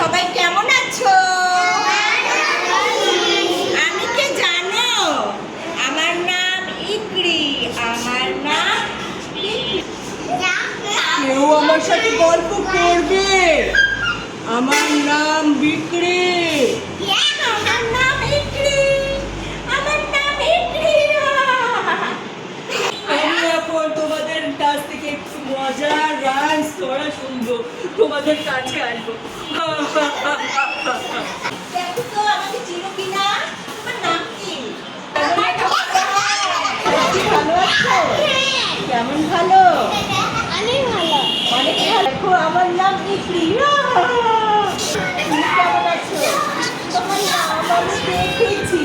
সবাই কেমন আছো? আমি কে জানো? আমার নাম ইকরি। আমার নাম কেউ আমার সাথে গল্প করবে? আমার নাম বিক্রি। আমার নাম ইকরি। আমার নাম ইকরি। আমি এখন তোমাদের কাছ থেকে একটু মজার ডান্স করা শুনবো, তোমাদের কাছে আসবো। দেখো তো আমাকে চিনো কিনা? তোমার নাম কি? ভালো আছো? কেমন ভালো? অনেক ভালো। অনেক ভালো। দেখো আমার নাম ইকরি। তুমি কেমন আছো? তোমার নাম আমি দেখেছি।